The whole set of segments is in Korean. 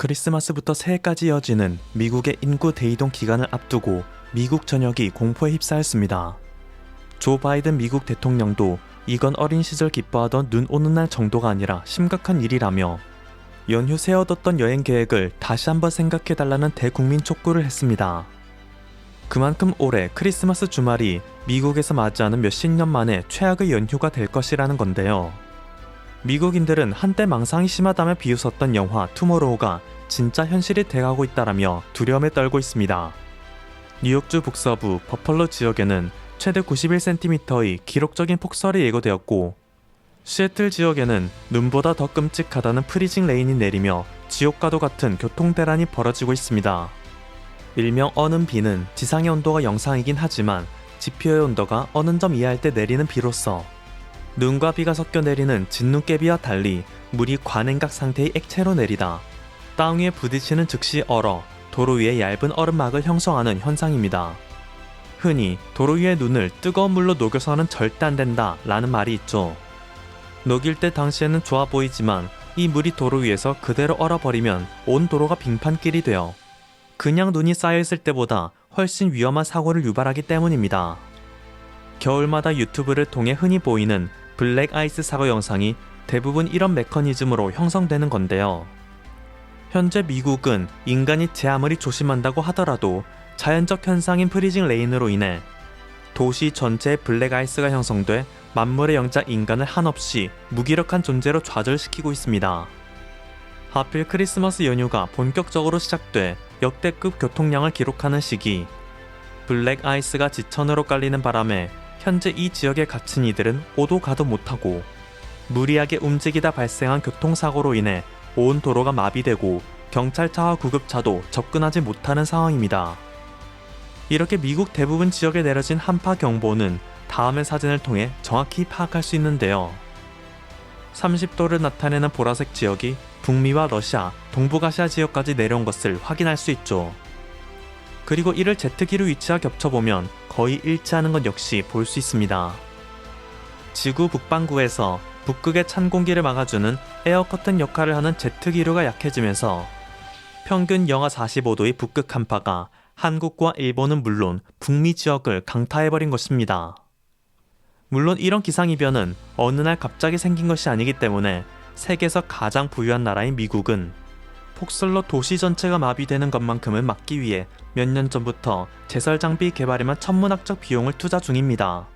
크리스마스부터 새해까지 이어지는 미국의 인구 대이동 기간을 앞두고 미국 전역이 공포에 휩싸였습니다. 조 바이든 미국 대통령도 이건 어린 시절 기뻐하던 눈 오는 날 정도가 아니라 심각한 일이라며 연휴 세워뒀던 여행 계획을 다시 한번 생각해달라는 대국민 촉구를 했습니다. 그만큼 올해 크리스마스 주말이 미국에서 맞이하는 몇십 년 만에 최악의 연휴가 될 것이라는 건데요. 미국인들은 한때 망상이 심하다며 비웃었던 영화 투모로우가 진짜 현실이 돼가고 있다라며 두려움에 떨고 있습니다. 뉴욕주 북서부 버펄로 지역에는 최대 91cm의 기록적인 폭설이 예고되었고, 시애틀 지역에는 눈보다 더 끔찍하다는 프리징 레인이 내리며 지옥과도 같은 교통대란이 벌어지고 있습니다. 일명 어는 비는 지상의 온도가 영상이긴 하지만 지표의 온도가 어느 점 이하일 때 내리는 비로서 눈과 비가 섞여 내리는 진눈깨비와 달리 물이 관행각 상태의 액체로 내리다 땅 위에 부딪히는 즉시 얼어 도로 위에 얇은 얼음막을 형성하는 현상입니다. 흔히 도로 위의 눈을 뜨거운 물로 녹여서는 절대 안 된다 라는 말이 있죠. 녹일 때 당시에는 좋아 보이지만 이 물이 도로 위에서 그대로 얼어버리면 온 도로가 빙판길이 되어 그냥 눈이 쌓여있을 때보다 훨씬 위험한 사고를 유발하기 때문입니다. 겨울마다 유튜브를 통해 흔히 보이는 블랙 아이스 사고 영상이 대부분 이런 메커니즘으로 형성되는 건데요. 현재 미국은 인간이 제 아무리 조심한다고 하더라도 자연적 현상인 프리징 레인으로 인해 도시 전체에 블랙 아이스가 형성돼 만물의 영자 인간을 한없이 무기력한 존재로 좌절시키고 있습니다. 하필 크리스마스 연휴가 본격적으로 시작돼 역대급 교통량을 기록하는 시기, 블랙 아이스가 지천으로 깔리는 바람에 현재 이 지역에 갇힌 이들은 오도 가도 못하고 무리하게 움직이다 발생한 교통사고로 인해 온 도로가 마비되고 경찰차와 구급차도 접근하지 못하는 상황입니다. 이렇게 미국 대부분 지역에 내려진 한파 경보는 다음의 사진을 통해 정확히 파악할 수 있는데요. 30도를 나타내는 보라색 지역이 북미와 러시아, 동북아시아 지역까지 내려온 것을 확인할 수 있죠. 그리고 이를 제트기로 위치와 겹쳐보면 거의 일치하는 것 역시 볼 수 있습니다. 지구 북반구에서 북극의 찬 공기를 막아주는 에어커튼 역할을 하는 제트기류가 약해지면서 평균 영하 45도의 북극 한파가 한국과 일본은 물론 북미 지역을 강타해버린 것입니다. 물론 이런 기상이변은 어느 날 갑자기 생긴 것이 아니기 때문에 세계에서 가장 부유한 나라인 미국은 폭설로 도시 전체가 마비되는 것만큼은 막기 위해 몇 년 전부터 제설 장비 개발에만 천문학적 비용을 투자 중입니다.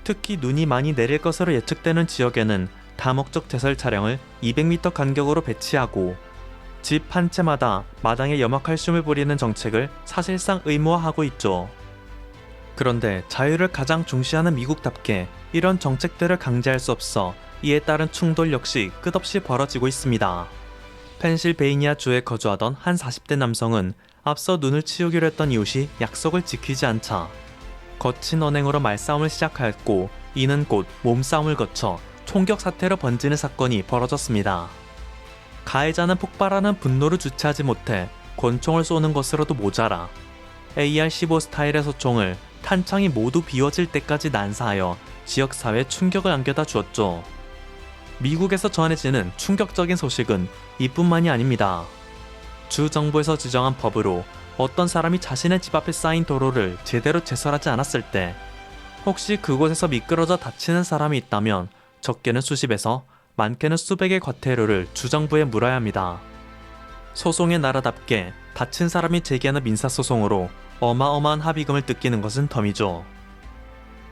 특히 눈이 많이 내릴 것으로 예측되는 지역에는 다목적 제설 차량을 200m 간격으로 배치하고 집 한 채마다 마당에 염화칼슘을 뿌리는 정책을 사실상 의무화하고 있죠. 그런데 자유를 가장 중시하는 미국답게 이런 정책들을 강제할 수 없어 이에 따른 충돌 역시 끝없이 벌어지고 있습니다. 펜실베이니아 주에 거주하던 한 40대 남성은 앞서 눈을 치우기로 했던 이웃이 약속을 지키지 않자 거친 언행으로 말싸움을 시작하였고, 이는 곧 몸싸움을 거쳐 총격 사태로 번지는 사건이 벌어졌습니다. 가해자는 폭발하는 분노를 주체하지 못해 권총을 쏘는 것으로도 모자라 AR-15 스타일의 소총을 탄창이 모두 비워질 때까지 난사하여 지역사회에 충격을 안겨다 주었죠. 미국에서 전해지는 충격적인 소식은 이뿐만이 아닙니다. 주 정부에서 지정한 법으로 어떤 사람이 자신의 집 앞에 쌓인 도로를 제대로 제설하지 않았을 때 혹시 그곳에서 미끄러져 다치는 사람이 있다면 적게는 수십에서 많게는 수백의 과태료를 주정부에 물어야 합니다. 소송의 나라답게 다친 사람이 제기하는 민사소송으로 어마어마한 합의금을 뜯기는 것은 덤이죠.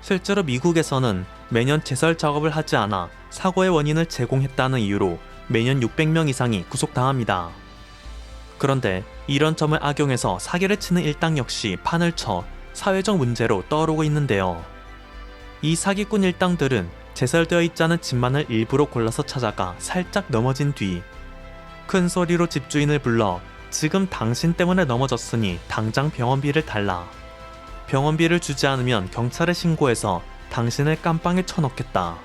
실제로 미국에서는 매년 제설 작업을 하지 않아 사고의 원인을 제공했다는 이유로 매년 600명 이상이 구속당합니다. 그런데 이런 점을 악용해서 사기를 치는 일당 역시 판을 쳐 사회적 문제로 떠오르고 있는데요. 이 사기꾼 일당들은 제설되어 있지 않은 집만을 일부러 골라서 찾아가 살짝 넘어진 뒤 큰 소리로 집주인을 불러 지금 당신 때문에 넘어졌으니 당장 병원비를 달라. 병원비를 주지 않으면 경찰에 신고해서 당신을 깜빵에 쳐넣겠다.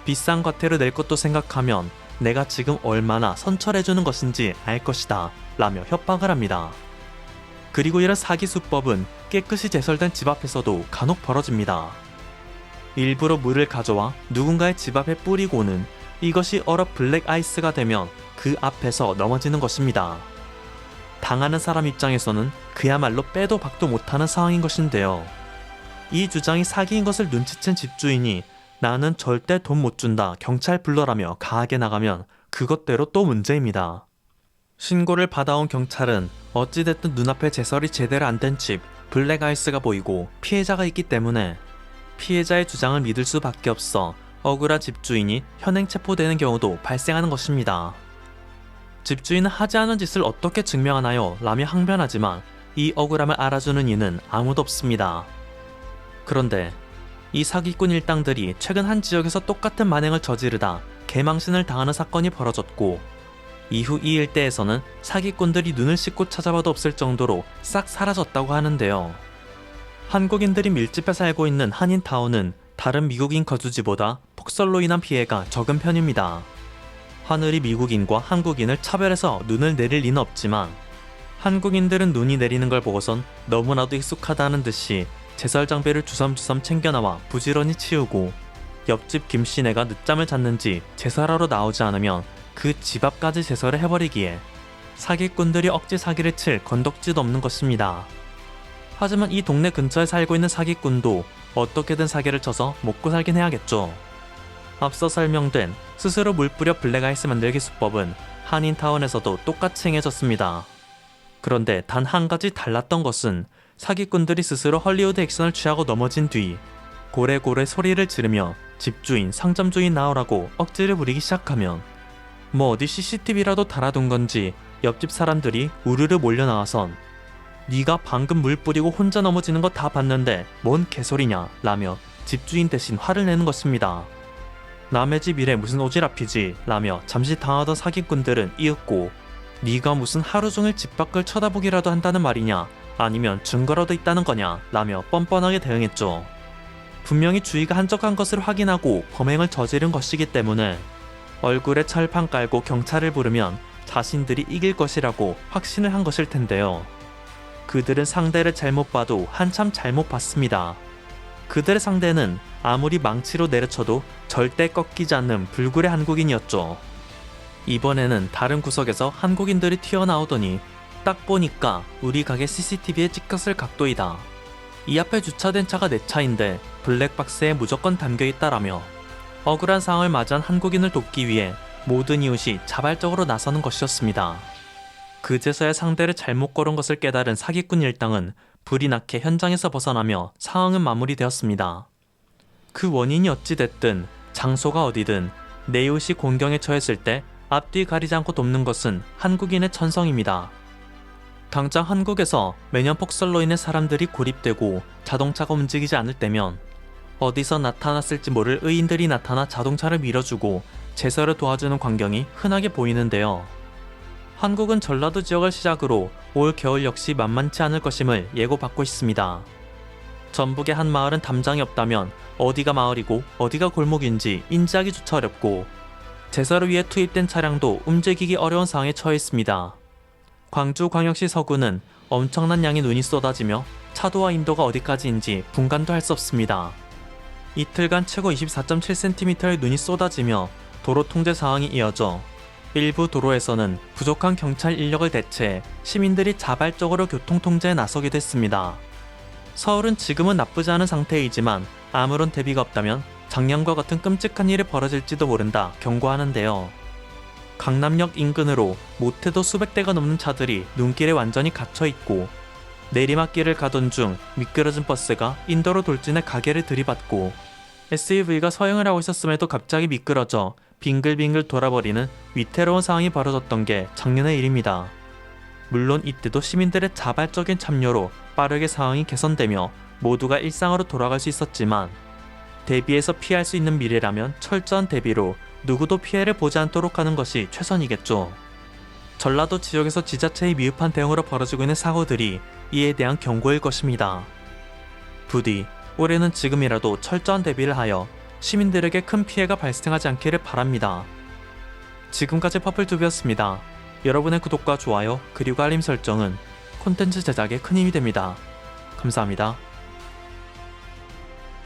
비싼 과태료 낼 것도 생각하면 내가 지금 얼마나 선처해주는 것인지 알 것이다 라며 협박을 합니다. 그리고 이런 사기 수법은 깨끗이 제설된 집 앞에서도 간혹 벌어집니다. 일부러 물을 가져와 누군가의 집 앞에 뿌리고는 이것이 얼어 블랙 아이스가 되면 그 앞에서 넘어지는 것입니다. 당하는 사람 입장에서는 그야말로 빼도 박도 못하는 상황인 것인데요. 이 주장이 사기인 것을 눈치챈 집주인이 나는 절대 돈 못 준다, 경찰 불러라며 가하게 나가면 그것대로 또 문제입니다. 신고를 받아온 경찰은 어찌됐든 눈앞에 제설이 제대로 안 된 집 블랙아이스가 보이고 피해자가 있기 때문에 피해자의 주장을 믿을 수밖에 없어 억울한 집주인이 현행 체포되는 경우도 발생하는 것입니다. 집주인은 하지 않은 짓을 어떻게 증명하나요? 라며 항변하지만 이 억울함을 알아주는 이는 아무도 없습니다. 그런데 이 사기꾼 일당들이 최근 한 지역에서 똑같은 만행을 저지르다 개망신을 당하는 사건이 벌어졌고, 이후 이 일대에서는 사기꾼들이 눈을 씻고 찾아봐도 없을 정도로 싹 사라졌다고 하는데요. 한국인들이 밀집해 살고 있는 한인타운은 다른 미국인 거주지보다 폭설로 인한 피해가 적은 편입니다. 하늘이 미국인과 한국인을 차별해서 눈을 내릴 리는 없지만 한국인들은 눈이 내리는 걸 보고선 너무나도 익숙하다는 듯이 제설 장비를 주섬주섬 챙겨나와 부지런히 치우고, 옆집 김씨네가 늦잠을 잤는지 제설하러 나오지 않으면 그 집 앞까지 제설을 해버리기에 사기꾼들이 억지 사기를 칠 건덕지도 없는 것입니다. 하지만 이 동네 근처에 살고 있는 사기꾼도 어떻게든 사기를 쳐서 먹고 살긴 해야겠죠. 앞서 설명된 스스로 물 뿌려 블랙아이스 만들기 수법은 한인타운에서도 똑같이 행해졌습니다. 그런데 단 한 가지 달랐던 것은 사기꾼들이 스스로 헐리우드 액션을 취하고 넘어진 뒤 고래고래 소리를 지르며 집주인, 상점주인 나오라고 억지를 부리기 시작하면 뭐 어디 CCTV라도 달아둔 건지 옆집 사람들이 우르르 몰려나와선 네가 방금 물 뿌리고 혼자 넘어지는 거 다 봤는데 뭔 개소리냐 라며 집주인 대신 화를 내는 것입니다. 남의 집 일에 무슨 오지랖이지 라며 잠시 당하던 사기꾼들은 이윽고 네가 무슨 하루 종일 집 밖을 쳐다보기라도 한다는 말이냐, 아니면 증거라도 있다는 거냐 라며 뻔뻔하게 대응했죠. 분명히 주의가 한적한 것을 확인하고 범행을 저지른 것이기 때문에 얼굴에 철판 깔고 경찰을 부르면 자신들이 이길 것이라고 확신을 한 것일 텐데요. 그들은 상대를 잘못 봐도 한참 잘못 봤습니다. 그들의 상대는 아무리 망치로 내려쳐도 절대 꺾이지 않는 불굴의 한국인이었죠. 이번에는 다른 구석에서 한국인들이 튀어나오더니 딱 보니까 우리 가게 CCTV에 찍혔을 각도이다. 이 앞에 주차된 차가 내 차인데 블랙박스에 무조건 담겨있다라며 억울한 상황을 맞이한 한국인을 돕기 위해 모든 이웃이 자발적으로 나서는 것이었습니다. 그제서야 상대를 잘못 고른 것을 깨달은 사기꾼 일당은 불이 나게 현장에서 벗어나며 상황은 마무리되었습니다. 그 원인이 어찌됐든 장소가 어디든 내 이웃이 곤경에 처했을 때 앞뒤 가리지 않고 돕는 것은 한국인의 천성입니다. 당장 한국에서 매년 폭설로 인해 사람들이 고립되고 자동차가 움직이지 않을 때면 어디서 나타났을지 모를 의인들이 나타나 자동차를 밀어주고 제설을 도와주는 광경이 흔하게 보이는데요. 한국은 전라도 지역을 시작으로 올 겨울 역시 만만치 않을 것임을 예고받고 있습니다. 전북의 한 마을은 담장이 없다면 어디가 마을이고 어디가 골목인지 인지하기조차 어렵고 제설을 위해 투입된 차량도 움직이기 어려운 상황에 처해 있습니다. 광주광역시 서구는 엄청난 양의 눈이 쏟아지며 차도와 인도가 어디까지인지 분간도 할 수 없습니다. 이틀간 최고 24.7cm의 눈이 쏟아지며 도로 통제 상황이 이어져 일부 도로에서는 부족한 경찰 인력을 대체해 시민들이 자발적으로 교통 통제에 나서기도 했습니다. 서울은 지금은 나쁘지 않은 상태이지만 아무런 대비가 없다면 작년과 같은 끔찍한 일이 벌어질지도 모른다 경고하는데요. 강남역 인근으로 못해도 수백 대가 넘는 차들이 눈길에 완전히 갇혀있고 내리막길을 가던 중 미끄러진 버스가 인도로 돌진해 가게를 들이받고 SUV가 서행을 하고 있었음에도 갑자기 미끄러져 빙글빙글 돌아버리는 위태로운 상황이 벌어졌던 게 작년의 일입니다. 물론 이때도 시민들의 자발적인 참여로 빠르게 상황이 개선되며 모두가 일상으로 돌아갈 수 있었지만 대비해서 피할 수 있는 미래라면 철저한 대비로 누구도 피해를 보지 않도록 하는 것이 최선이겠죠. 전라도 지역에서 지자체의 미흡한 대응으로 벌어지고 있는 사고들이 이에 대한 경고일 것입니다. 부디 올해는 지금이라도 철저한 대비를 하여 시민들에게 큰 피해가 발생하지 않기를 바랍니다. 지금까지 퍼플튜브였습니다. 여러분의 구독과 좋아요 그리고 알림 설정은 콘텐츠 제작에 큰 힘이 됩니다. 감사합니다.